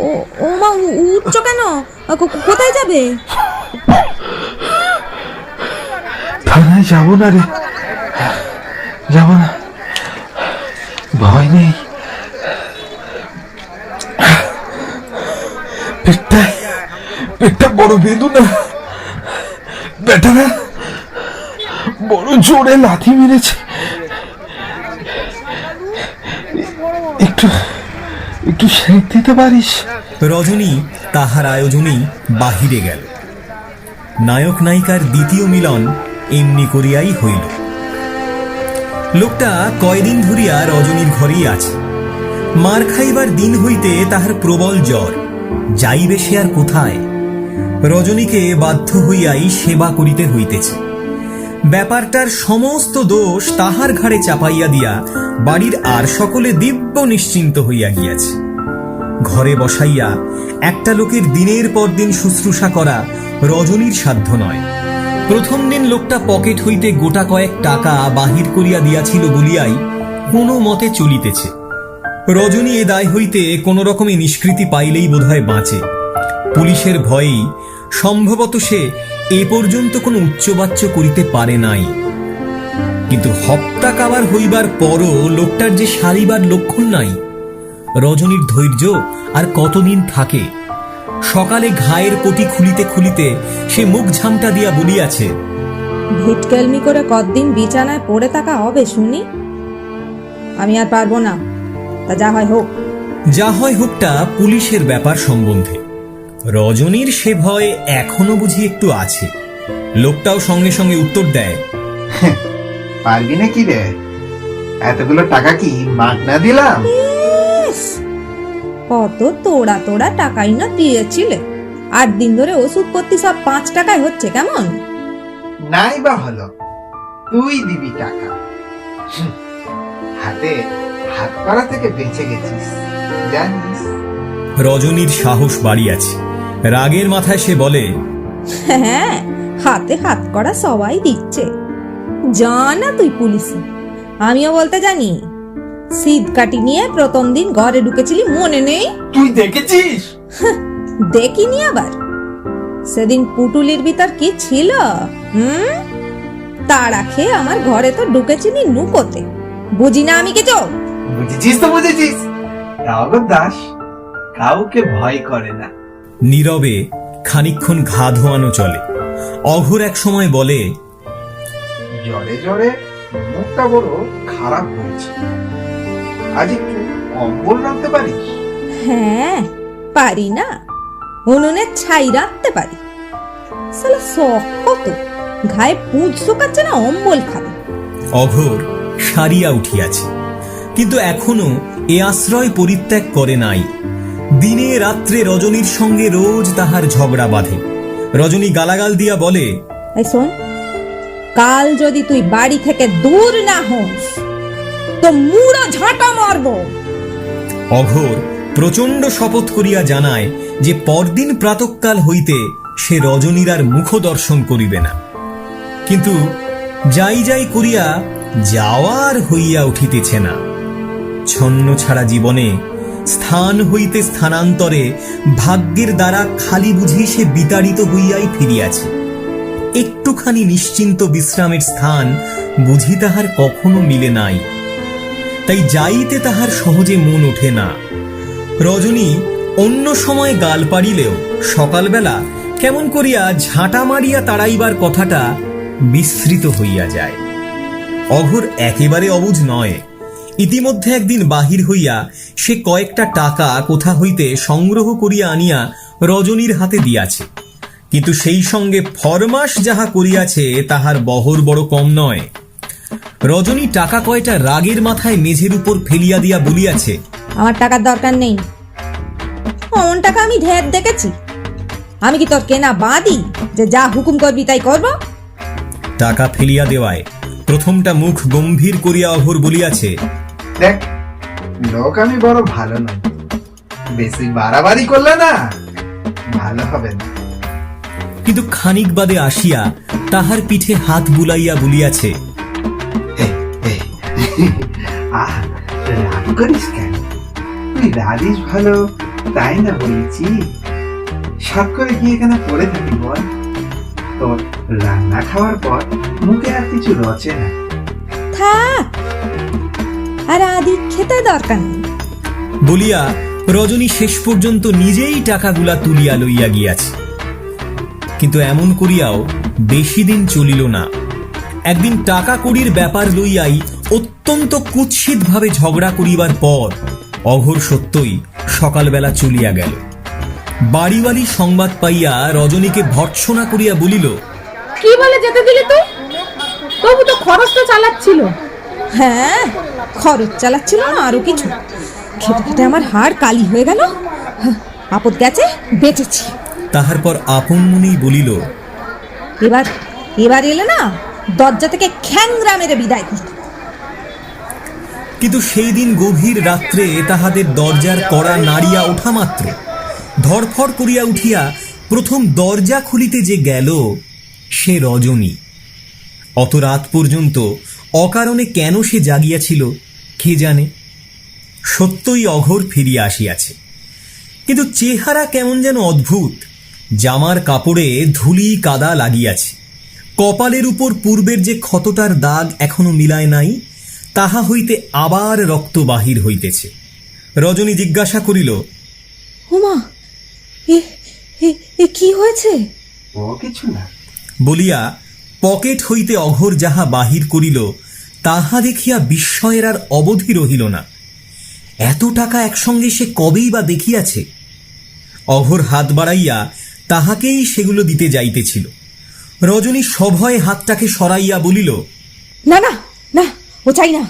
Speaker 5: ও ও মা, উঠছো কেন? কোথায় যাবে?
Speaker 10: থানায় যাবো না রে, যাবো না, ভয় নেই। পেটটা বড় বেদনা, বেটারা বড় জোরে লাথি মেরেছে। একটু একটু সেঁক দিতে পারিস?
Speaker 2: রজনী তাহার আয়োজনেই বাহিরে গেল। নায়ক নায়িকার দ্বিতীয় মিলন এমনি করিয়াই হইল। লোকটা কয়দিন ধরিয়া রজনীর ঘরেই আছে। মার খাইবার দিন হইতে তাহার প্রবল জ্বর, যাইবে সে আর কোথায়? রজনীকে বাধ্য হইয়াই সেবা করিতে হইতেছে। ব্যাপারটার সমস্ত দোষ তাহার ঘাড়ে চাপাইয়া দিয়া বাড়ির আর সকলে দিব্য নিশ্চিন্ত হইয়া গিয়াছে। ঘরে বসাইয়া একটা লোকের দিনের পর দিন শুশ্রূষা করা রজনীর সাধ্য নয়। প্রথম দিন লোকটা পকেট হইতে গোটা কয়েক টাকা বাহির করিয়া দিয়াছিল বলিয়াই কোনো মতে চলিতেছে। রজনী এ দায় হইতে কোন রকমে নিষ্কৃতি পাইলেই বোধহয় বাঁচে। পুলিশের ভয়েই সম্ভবত সে এ পর্যন্ত কোনো উচ্চবাচ্য করিতে পারে নাই। কিন্তু হপ্তা কাবার হইবার পরও লোকটার যে সারিবার লক্ষণ নাই। রজনীর ধৈর্য আর কতদিন থাকে? সকালে ঘায়ের পটি খুলিতে খুলিতে সে মুখ ঝামটা দিয়া বলিয়াছে,
Speaker 5: ভিটকেলমি করে কতদিন বিছানায় পড়ে থাকা হবে শুনি? আমি আর পারবো না, তা যা হয় হোক।
Speaker 2: যা হয় হোকটা পুলিশের ব্যাপার সম্বন্ধে। রজনীর সে ভয় এখনো বুঝি একটু আছে। লোকটাও সঙ্গে সঙ্গে উত্তর দেয়,
Speaker 4: পারবি না কি রে? এতগুলো টাকা কি মাগনা দিলাম?
Speaker 5: কত তোড়া তোড়া টাকাই না দিয়েছিলে। 8 দিন ধরে ওষুধ করতে সব 5 টাকায় হচ্ছে, কেমন?
Speaker 4: নাই বা হলো, তুই দিবি টাকা। হাতে হাত করা থেকে বেঁচে গেছিস, জানিস?
Speaker 2: রজনীর সাহস বাড়িয়াছে। রাগের মাথায় সে বলে,
Speaker 5: হ্যাঁ, হাতে হাত করা সবাই দিচ্ছে। জানা তুই পুলিশে, আমিও বলতে জানি। শীত কাটি নিয়ে প্রথম দিন ঘরে ঢুকেছিলি, মনে নেই?
Speaker 10: তুই দেখেছিস?
Speaker 5: দেখিনি আবার। সেদিন পুটুলির ভিতর কি ছিল? তাড়া খেয়ে আমার ঘরে তো ঢুকেছিলি নুকোতে। বুঝি না আমি কিছু?
Speaker 4: বুঝেছিস তো বুঝেছিস। রাঘব দাস কাউকে ভয় করে না।
Speaker 2: নীরবে খানিকক্ষণ ঘা ধোয়ানো চলে। অঘোর এক সময় বলে,
Speaker 4: জ্বরে জ্বরে মুখটা বড় খারাপ হয়েছে, আজ একটু কম্বল রাখতে পারিস?
Speaker 5: হ্যাঁ পারি না, উনুনে ছাই রাখতে পারি। সালা শখ কত, ঘায়ে পুঁজ শুকাচ্ছে না অম্বল খাবে।
Speaker 2: অঘোর সারিয়া উঠিয়াছে, কিন্তু এখনো এ আশ্রয় পরিত্যাগ করে নাই। দিনে রাত্রে রজনীর সঙ্গে রোজ তাহার ঝগড়া বাঁধে। রজনী গালাগাল দিয়া বলে,
Speaker 5: এই শোন, কাল যদি তুই বাড়ি থেকে দূর না হোস তো মুড়ো ঝাঁটা মারবো।
Speaker 2: অঘোর প্রচন্ড শপথ করিয়া জানায় যে পরদিন প্রাতঃকাল হইতে সে রজনীর আর মুখ দর্শন করিবে না। কিন্তু যাই যাই করিয়া যাওয়ার হইয়া উঠিতেছে না। ছন্ন ছাড়া জীবনে স্থান হইতে স্থানান্তরে ভাগ্যের দ্বারা খালি বুঝি সে বিতাড়িত হইয়াই ফিরিয়াছে। একটুখানি নিশ্চিন্ত বিশ্রামের স্থান বুঝি তাহার কখনো মিলে নাই। তাই যাইতে তাহার সহজে মন ওঠে না। রজনী অন্য সময় গাল পাড়িলেও সকালবেলা কেমন করিয়া ঝাঁটা মারিয়া তাড়াইবার কথাটা বিস্মৃত হইয়া যায়। অঘোর একেবারে অবুঝ নয়। ইতিমধ্যে একদিন বাহির হইয়া সে কয়েকটা টাকা কোথা হইতে সংগ্রহ করিয়া আনিয়া রজনীর হাতে দিয়াছে, কিন্তু সেই সঙ্গে ফরমাস যাহা করিয়াছে তাহার বহর বড় কম নয়। রজনী টাকা কয়টা রাগের মাথায় মেঝের উপর ফেলিয়া দিয়া বলিয়াছে,
Speaker 5: আমার টাকার দরকার নেই। অমন টাকা আমি ঢের দেখেছি। আমি কি তোর কেনা বাঁধি যে যা হুকুম করবি তাই করব?
Speaker 2: টাকা ফেলিয়া দেওয়ায় প্রথমটা মুখ গম্ভীর করিয়া অঘোর বলিয়াছে,
Speaker 4: দেখ, লোক আমি বড় ভালো নই, বেশি বাড়াবাড়ি করলে না ভালো হবে না।
Speaker 2: কিন্তু খানিক বাদে আসিয়া তাহার পিঠে হাত বুলাইয়া বলিয়াছে,
Speaker 4: আহ, রাগ করিস কেন? তুই রাজিস ভালো তাই না বলেছি। সব করে গিয়ে কেন পড়ে থাকি বল? তোর রান্না খাওয়ার পর মুখে আর কিছু রচে না।
Speaker 5: থাক, আর আদি খেতে দরকার নেই
Speaker 2: বলিয়া রজনী শেষ পর্যন্ত নিজেই টাকাগুলা তুলিয়া লইয়া গিয়াছে। কিন্তু এমন করিয়াও বেশি দিন চলিল না। একদিন টাকা কড়ির ব্যাপার লইয়াই অত্যন্ত কুৎসিত ভাবে ঝগড়া করিবার পর অঘোর সত্যই সকালবেলা চলিয়া গেল। বাড়িওয়ালি সংবাদ পাইয়া রজনীকে ভর্ৎসনা করিয়া বলিল,
Speaker 3: কি বলে যেতে দিলি তুই? তবু তো খরচটা চালাচ্ছিল।
Speaker 5: হ্যাঁ, খরচ চালাচ্ছিল না আরো কিছু। খেটে খেটে আমার হাড় কালি হয়ে গেল। আপদ গেছে, বেঁচেছি।
Speaker 2: তাহার পর আপন মনেই বলিল,
Speaker 5: এবার এবার এলে না দরজা থেকে খ্যাংরা মেরে বিদায় করত।
Speaker 2: কিন্তু সেই দিন গভীর রাত্রে তাহাদের দরজার কড়া নাড়িয়া ওঠা মাত্র ধরফড় করিয়া উঠিয়া প্রথম দরজা খুলিতে যে গেল সে রজনী। অত রাত পর্যন্ত অকারণে কেন সে জাগিয়াছিল কে জানে। সত্যই অঘোর ফিরিয়া আসিয়াছে, কিন্তু চেহারা কেমন যেন অদ্ভুত। জামার কাপড়ে ধুলি কাদা লাগিয়াছে, কপালের উপর পূর্বের যে ক্ষতটার দাগ এখনো মিলায় নাই, তাহা হইতে আবার রক্ত বাহির হইতেছে। রজনী জিজ্ঞাসা করিল,
Speaker 5: হুমা, এ কি হয়েছে?
Speaker 4: ও কিছু না
Speaker 2: বলিয়া পকেট হইতে অঘোর যাহা বাহির করিল তাহা দেখিয়া বিস্ময়ের আর অবধি রহিল না। এত টাকা একসঙ্গে সে কবেই বা দেখিয়াছে। অঘোর হাত বাড়াইয়া তাহাকেই সেগুলো দিতে যাইতেছিল। রজনী সভয়ে হাতটাকে সরাইয়া বলিল,
Speaker 5: না না না, ও চাই না।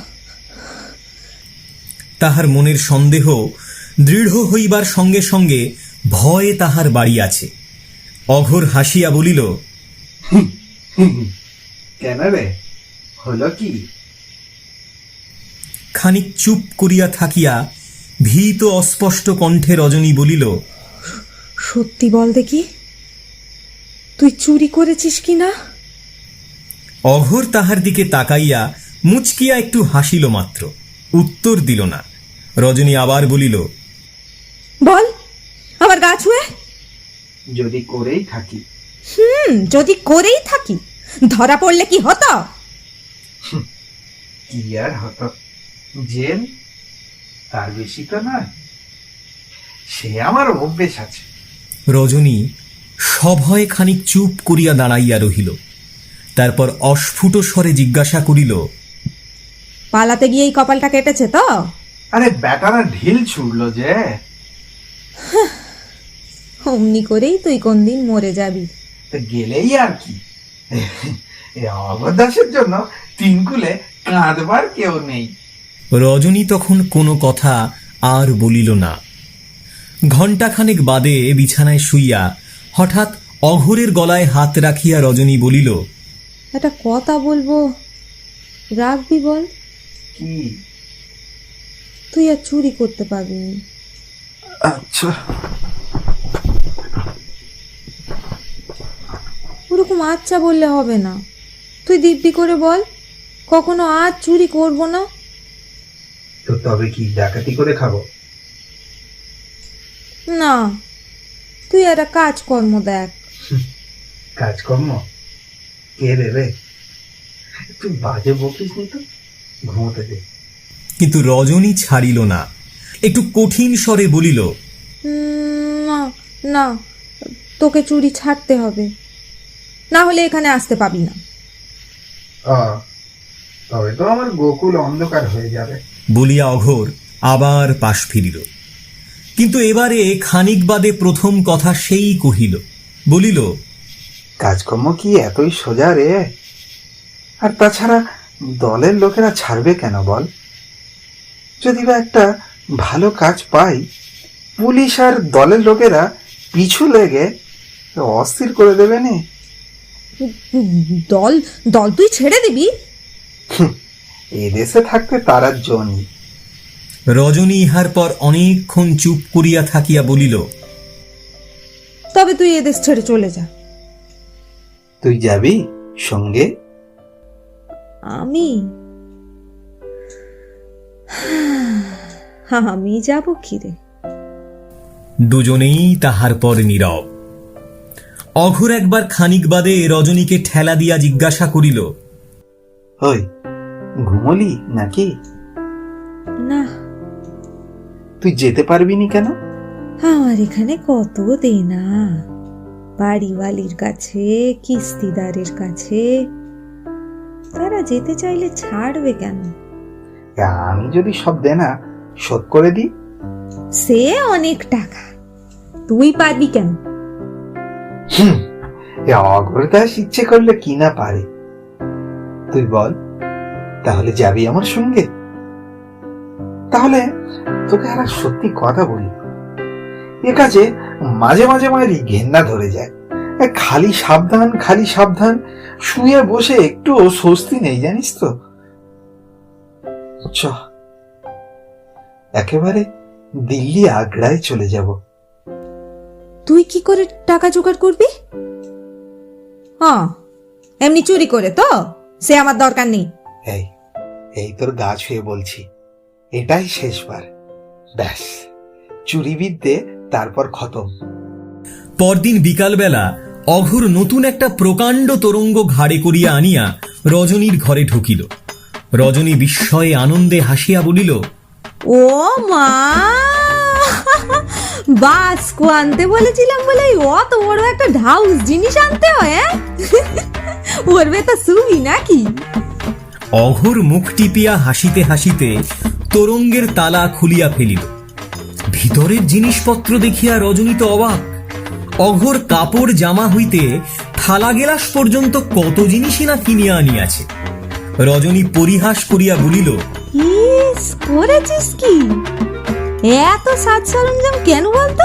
Speaker 2: তাহার মনের সন্দেহ দৃঢ় হইবার সঙ্গে সঙ্গে ভয়ে তাহার বাড়িয়াছে। অঘোর হাসিয়া বলিল,
Speaker 4: কেন রে, হলো কি?
Speaker 2: খানিক চুপ করিয়া থাকিয়া ভীত অস্পষ্ট কণ্ঠে রজনী বলিল,
Speaker 5: সত্যি বল দেখি, তুই চুরি করেছিস কি না?
Speaker 2: অঘোর তাহার দিকে তাকাইয়া মুচকিয়া একটু হাসিল মাত্র, উত্তর দিল না। রজনী আবার বলিল,
Speaker 5: বল, আমার গা ছুঁয়ে।
Speaker 4: যদি করেই থাকি।
Speaker 5: যদি করেই থাকি, ধরা পড়লে কি হতো?
Speaker 4: কি আর হতো, জেল, তার বেশি তো নয়। সে আমার অভ্যেস আছে।
Speaker 2: রজনী সভয়ে খানিক চুপ করিয়া দাঁড়াইয়া রহিল। তারপর অস্ফুট স্বরে জিজ্ঞাসা করিল,
Speaker 5: পালাতে গিয়েই কপালটা কেটেছে তো?
Speaker 4: আরে বেটারা ঢিল ছুড়লো যে।
Speaker 5: অমনি করেই তুই কোনদিন মরে যাবি।
Speaker 4: গেলেই আর কি, অবদাসের জন্য তিনকুলে কাঁদবার কেউ নেই।
Speaker 2: রজনী তখন কোনো কথা আর বলিল না। ঘণ্টাখানেক বাদে বিছানায় শুইয়া হঠাৎ অঘোরের গলায় হাত রাখিয়া রজনী বলিল,
Speaker 5: একটা কথা বলবো, রাখবি? বল।
Speaker 4: কি?
Speaker 5: তুই আর চুরি করতে পারবি না।
Speaker 4: আচ্ছা।
Speaker 5: ওরকম আচ্ছা বললে হবে না, তুই দিব্যি করে বল, কখনো আর চুরি করব না।
Speaker 4: তো তবে কি ডাকাতি করে খাবো?
Speaker 5: না, তুই একটা কাজকর্ম দেখ।
Speaker 4: কাজকর্ম? কে দেবে? তুই বাজে বকিস নি তো, ঘুমোতে দে।
Speaker 2: কিন্তু রজনী ছাড়িল না, একটু কঠিন স্বরে বলিল,
Speaker 5: না না, তোকে চুরি ছাড়তে হবে, না হলে এখানে আসতে পাবি না।
Speaker 4: তবে তো আমার গোকুল অন্ধকার হয়ে যাবে।
Speaker 2: বলিয়া অঘোর আবার পাশ ফিরিল। কিন্তু এবারে খানিক বাদে প্রথম কথা সেই কহিল, বলিল,
Speaker 4: কাজকর্ম কি এতই সোজা রে? আর তাছাড়া দলের লোকেরা ছাড়বে কেন বল? যদি বা একটা ভালো কাজ পাই, পুলিশ আর দলের লোকেরা পিছু লেগে অস্থির করে দেবে নে।
Speaker 5: দল দল তুই ছেড়ে দিবি?
Speaker 4: এদেশে থাকতে তারার জন্য।
Speaker 2: রজনী ইহার পর অনেকক্ষণ চুপ করিয়া থাকিয়া বলিল,
Speaker 5: তবে তুই এদেশ ছেড়ে চলে যা।
Speaker 4: তুই যাবি সঙ্গে?
Speaker 5: আমি আমি যাব কি রে?
Speaker 2: দুজনেই তাহার পর নীরব। অঘোর একবার খানিক বাদে রজনীকে ঠেলা দিয়া জিজ্ঞাসা করিল,
Speaker 4: ওই ঘুমলি নাকি?
Speaker 5: না।
Speaker 4: তুই যেতে পারবি নি কেন?
Speaker 5: আমার এখানে কত দেনা, বাড়িওয়ালির কাছে, কিস্তিদারের কাছে, তারা যেতে চাইলে ছাড়বে কেন?
Speaker 4: আমি যদি সব দেনা শোধ করে দিই?
Speaker 5: সে অনেক টাকা, তুই পারবি কেন?
Speaker 4: অঘোরদাস ইচ্ছে করলে কি না পারে। তুই বল, তাহলে যাবি আমার সঙ্গে? তাহলে তোকে আর সত্যি কথা বলি, এ কাজে মাঝে মাঝে মাঝে ঘেন্না ধরে যায়। খালি সাবধান, খালি সাবধান, শুয়ে বসে একটু স্বস্তি নেই, জানিস তো। চ, একেবারে দিল্লি আগ্রায় চলে যাব।
Speaker 5: তুই কি করে টাকা জোগাড় করবি? হ্যাঁ, এমনি চুরি করে তো? সে আমার দরকার নেই।
Speaker 4: এই এই তোর গা ছুঁয়ে বলছি, এটাই শেষবার। ব্যাস, চুরিবিদ্যে তারপর খতম।
Speaker 2: পরদিন বিকালবেলা অঘোর নতুন একটা প্রকাণ্ড তোরঙ্গ ঘাড়ে করিয়া আনিয়া রজনীর ঘরে ঢুকিল। রজনী বিস্ময়ে আনন্দে হাসিয়া বলিল,
Speaker 5: ও মা, বাস্কো আনতে বলেছিলাম বলে অত বড় একটা ঢাউস জিনিস আনতে হয়? ওর বেতা শুবি নাকি?
Speaker 2: অঘোর মুখ টিপিয়া হাসিতে হাসিতে তোরঙ্গের তালা খুলিয়া ফেলিল। ভিতরের জিনিসপত্র দেখিয়া রজনী তো অবাক। অঘোর কাপড় জামা হইতে থালা গেলাস পর্যন্ত কত জিনিসই না কিনিয়া আনিয়াছে। রজনী পরিহাস করিয়া বলিল,
Speaker 5: ইস, করেছিস কি? এত সাজ সরঞ্জাম কেন বলতো?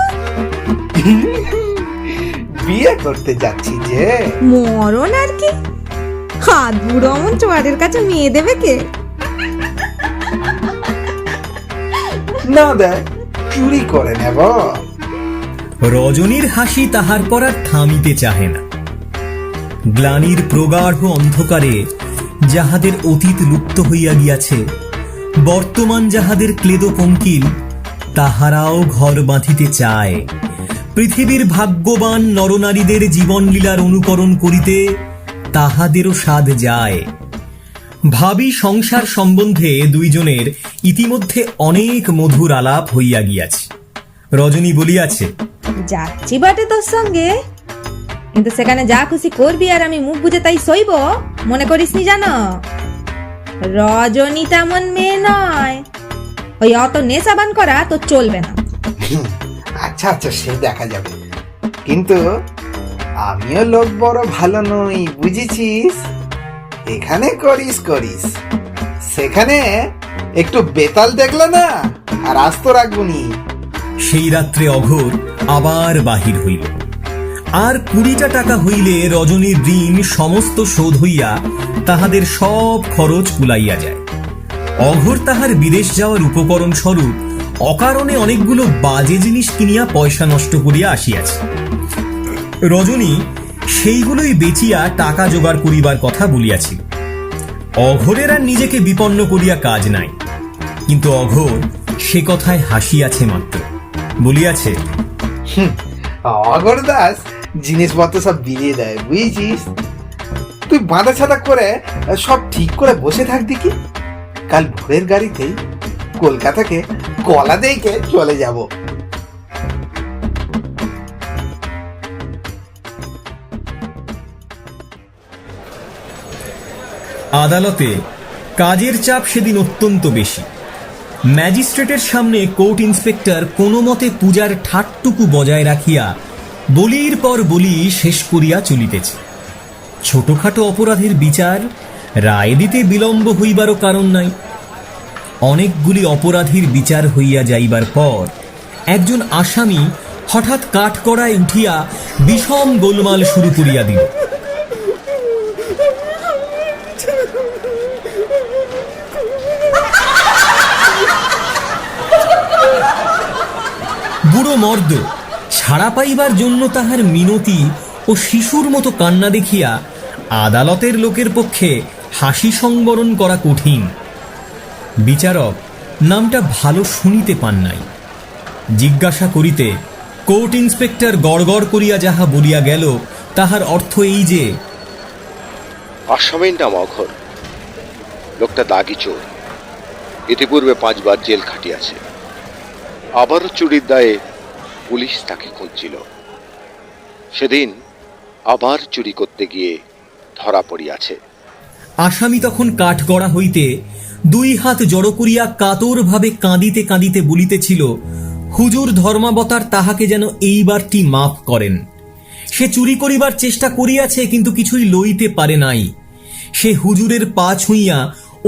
Speaker 4: বিয়ে করতে যাচ্ছি যে।
Speaker 5: মরণ আর কি, হাত বুড়ো অমন চোয়ারের কাছে মেয়ে দেবে কে?
Speaker 4: না দেখ, চুরি করে নেব।
Speaker 2: রজনীর হাসি তাহার পর আর থামিতে চাহে না। গ্লানির প্রগাঢ় অন্ধকারে যাহাদের অতীত লুপ্ত হইয়া গিয়াছে, বর্তমান যাহাদের ক্লেদ পঙ্কিল, তাহারাও ঘর বাঁধিতে চায়। পৃথিবীর ভাগ্যবান নরনারীদের জীবনলীলার অনুকরণ করিতে তাহাদেরও স্বাদ যায়। ভাবী সংসার সম্বন্ধে দুইজনের ইতিমধ্যে অনেক মধুর আলাপ হইয়া গিয়াছে। রজনী বলিয়াছে,
Speaker 5: যাচ্ছি বটে তোর সঙ্গে, কিন্তু সেখানে যা খুশি করবি আর আমি মুখ বুঝে তাই সইব মনে করিস নি জানো? রজনী তেমন মেয়ে নয়, ওই অত নেশাবান করা তো চলবে না।
Speaker 4: আচ্ছা আচ্ছা, সে দেখা যাবে, কিন্তু আমিও লোক বড় ভালো নই, বুঝেছিস? এখানে করিস করিস, সেখানে একটু বেতাল দেখলে না আর আস্ত রাখবনি।
Speaker 2: সেই রাত্রে অঘোর আবার বাহির হইল। আর 20টা টাকা হইলে রজনীর ঋণ সমস্ত শোধ হইয়া তাহাদের সব খরচ কুলাইয়া যায়। অঘোর তাহার বিদেশ যাওয়ার উপকরণ স্বরূপ অকারণে অনেকগুলো বাজে জিনিস কিনিয়া পয়সা নষ্ট করিয়া আসিয়াছে। রজনী সেইগুলোই বেচিয়া টাকা জোগাড় করিবার কথা বলিয়াছিল। অঘোরের আর নিজেকে বিপন্ন করিয়া কাজ নাই, কিন্তু অঘোর সে কথায় হাসিয়াছে মাত্র। বলিয়াছে,
Speaker 4: অঘোর দাস জিনিসপত্র সব বিলিয়ে দেয়, বুঝেছিস? তুই বাঁধা ছাদা করে সব ঠিক করে বসে থাক দেখি, কাল ভোরের গাড়িতেই কলকাতাকে কলা দেখে চলে যাব।
Speaker 2: আদালতে কাজের চাপ সেদিন অত্যন্ত বেশি। ম্যাজিস্ট্রেটের সামনে কোর্ট ইন্সপেক্টর কোনো মতে পূজার ঠাটটুকু বজায় রাখিয়া বলির পর বলি শেষ করিয়া চলিতেছে। ছোটখাটো অপরাধের বিচার রায় দিতে বিলম্ব হইবারও কারণ নাই। অনেকগুলি অপরাধীর বিচার হইয়া যাইবার পর একজন আসামি হঠাৎ কাঠগড়ায় উঠিয়া বিষম গোলমাল শুরু করিয়া দিল। বুড়ো মর্দ ছাড়া পাইবার জন্য তাহার মিনতি ও শিশুর মতো কান্না দেখিয়া আদালতের লোকের পক্ষে হাসি সংবরণ করা কঠিন। বিচারক নামটা ভালো শুনিতে পান নাই। জিজ্ঞাসা করিতে কোর্ট ইন্সপেক্টর গড়গড় করিয়া যাহা বলিয়া গেল তাহার অর্থ এই যে,
Speaker 7: আসামির নাম অঘোর, লোকটা দাগি চোর, ইতিপূর্বে 5 বার জেল খাটিয়াছে। আবারও চুরির দায়ে পুলিশ তাকে খুঁজছিল। সেদিন আবার চুরি করতে গিয়ে ধরা পড়িয়াছে।
Speaker 2: আসামি তখন কাঠগড়া হইতে 2 হাত জড়ো করিয়া কাতর ভাবে কাঁদিতে কাঁদিতে বলিতেছিল, হুজুর ধর্মাবতার তাহাকে যেন এইবারটি মাফ করেন। সে চুরি করিবার চেষ্টা করিয়াছে, কিন্তু কিছুই লইতে পারে নাই। সে হুজুরের পা ছুঁইয়া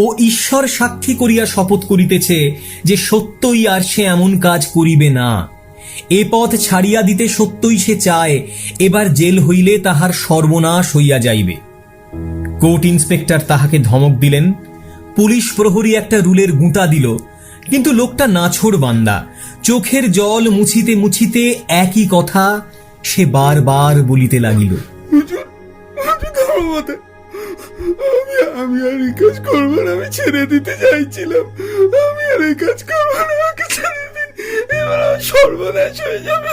Speaker 2: ও ঈশ্বর সাক্ষী করিয়া শপথ করিতেছে যে সত্যই আর সে এমন কাজ করিবে না। এ পথ ছাড়িয়া দিতে সত্যই সে চায়, এবার জেল হইলে তাহার সর্বনাশ হইয়া যাইবে। কোর্ট ইন্সপেক্টর তাহাকে ধমক দিলেন। পুলিশ প্রহরী একটা রুলের গুঁতা দিল, কিন্তু লোকটা নাছোড় বান্দা। চোখের জল মুছিতে মুছিতে একই কথা সে বারবার বলিতে লাগিল,
Speaker 10: আমি আর এই কাজ করবো না, আমি ছেড়ে দিতে চাইছিলাম, আমি আর এই কাজ করবো না, আমাকে ছেড়ে দিন, এবার আমার সর্বনাশ হয়ে যাবে।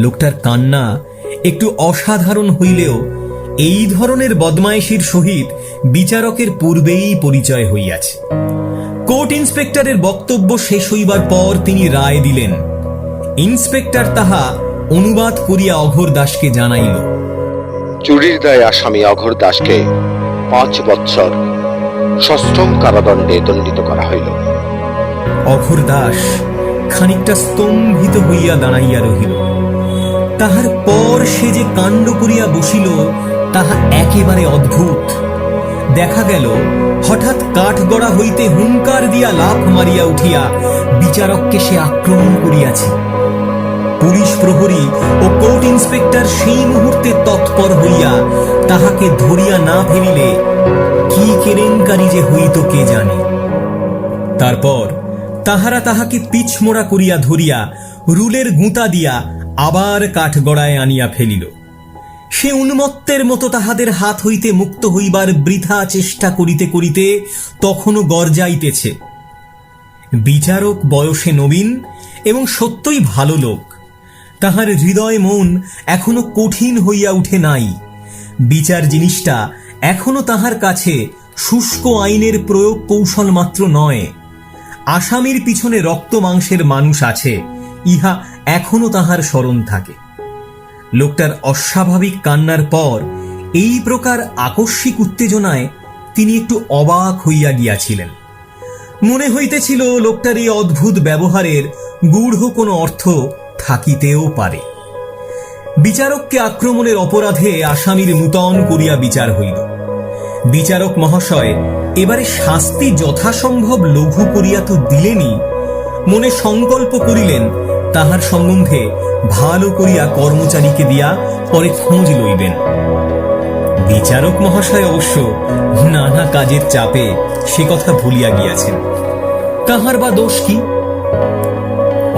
Speaker 2: লোকটার কান্না একটু অসাধারণ হইলেও এই ধরনের বদমাইশির সহিত বিচারকের পূর্বেই পরিচয় হইয়াছে। কোর্ট ইন্সপেক্টরের বক্তব্য শেষ হইবার পর তিনি রায় দিলেন। ইন্সপেক্টর তাহা অনুবাদ করিয়া অঘোর দাসকে জানাইল।
Speaker 7: চুরির দায়ে আসামি অঘোর দাসকে 5 বৎসর সশ্রম কারাদণ্ডে দণ্ডিত করা হইল।
Speaker 2: অঘোর দাস খানিকটা স্তম্ভিত হইয়া দাঁড়াইয়া রহিল। তাহার পর সে যে কাণ্ড করিয়া বসিল তাহা একেবারে অদ্ভুত। দেখা গেল হঠাৎ কাঠগড়া হইতে হুঙ্কার দিয়া লাফ মারিয়া উঠিয়া বিচারককে সে আক্রমণ করিয়াছে। পুলিশ প্রহরী ও কোর্ট ইন্সপেক্টর সেই মুহূর্তে তৎপর হইয়া তাহাকে ধরিয়া না ফেলিলে কি কেলেঙ্কারি যে হইত কে জানে। তারপর তাহারা তাহাকে পিছমোড়া করিয়া ধরিয়া রুলের গুঁতা দিয়া আবার কাঠগড়ায় আনিয়া ফেলিল। সে উন্মত্তের মতো তাহাদের হাত হইতে মুক্ত হইবার বৃথা চেষ্টা করিতে করিতে তখনও গর্জাইতেছে। বিচারক বয়সে নবীন এবং সত্যই ভালো লোক। তাহার হৃদয় মন এখনো কঠিন হইয়া উঠে নাই। বিচার জিনিসটা এখনো তাহার কাছে শুষ্ক আইনের প্রয়োগ কৌশল মাত্র নয়। আসামির পিছনে রক্ত মাংসের মানুষ আছে, ইহা এখনো তাহার স্মরণ থাকে। লোকটার অস্বাভাবিক কান্নার পর এই প্রকার আকস্মিক উত্তেজনায় তিনি একটু অবাক হইয়া গিয়াছিলেন। মনে হইতেছিল লোকটার এই অদ্ভুত ব্যবহারের গূঢ় কোনো অর্থ থাকিতেও পারে। বিচারককে আক্রমণের অপরাধে আসামির নূতন করিয়া বিচার হইল। বিচারক মহাশয় এবারে শাস্তি যথাসম্ভব লঘু করিয়া তো দিলেনই, মনে সংকল্প করিলেন তাহার সম্বন্ধে ভালো করিয়া কর্মচারীকে দিয়া পরে খোঁজ লইবেন। বিচারক মহাশয় অবশ্য নানা কাজের চাপে সে কথা ভুলিয়া গিয়াছেন। তাহার বা দোষ কি?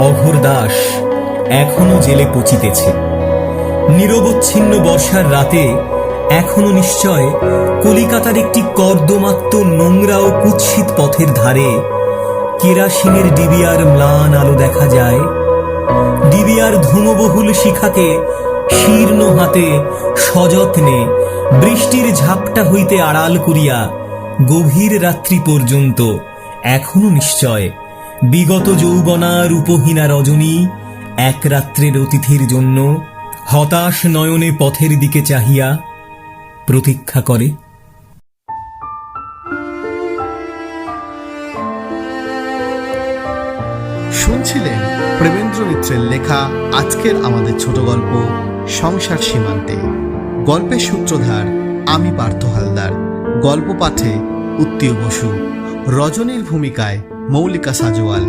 Speaker 2: অঘোর দাস এখনো জেলে পচিতেছে। নিরবচ্ছিন্ন বর্ষার রাতে এখনো নিশ্চয় কলিকাতার একটি কর্দমাক্ত নোংরা ও কুৎসিত পথের ধারে কেরাসিনের ডিবিয়ার ম্লান আলো দেখা যায়। ডিবিয়ার ধূমবহুল শিখাকে শীর্ণ হাতে সযত্নে বৃষ্টির ঝাপটা হইতে আড়াল করিয়া গভীর রাত্রি পর্যন্ত এখনো নিশ্চয় বিগত যৌবনা রূপহীনা রজনী এক রাত্রের অতিথির জন্য হতাশ নয়নে পথের দিকে চাহিয়া প্রতীক্ষা করে।
Speaker 1: শুনছিলেন প্রেমেন্দ্র মিত্রের লেখা আজকের আমাদের ছোট গল্প সংসার সীমান্তে। গল্পের সূত্রধার আমি পার্থ হালদার, গল্প পাঠে উত্তীয় বসু, রজনীর ভূমিকায় মৌলিকা সাজওয়াল,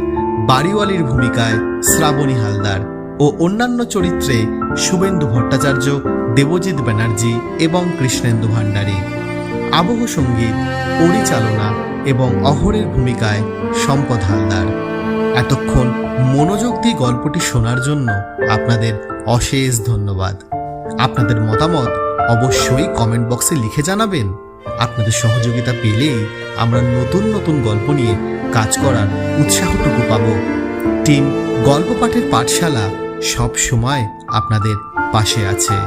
Speaker 1: বাড়িওয়ালির ভূমিকায় শ্রাবণী হালদার ও অন্যান্য চরিত্রে শুভেন্দু ভট্টাচার্য, দেবজিৎ ব্যানার্জি এবং কৃষ্ণেন্দু ভান্ডারী। আবহ সঙ্গীত, পরিচালনা এবং অহরের ভূমিকায় সম্পদ হালদার। এতক্ষণ মনোযোগ দিয়ে গল্পটি শোনার জন্য আপনাদের অশেষ ধন্যবাদ। আপনাদের মতামত অবশ্যই কমেন্ট বক্সে লিখে জানাবেন। আপনাদের সহযোগিতা পেলেই আমরা নতুন নতুন গল্প নিয়ে কাজ করার উৎসাহটুকু পাব। টিম গল্প পাঠের পাঠশালা সব সময় আপনাদের পাশে আছে।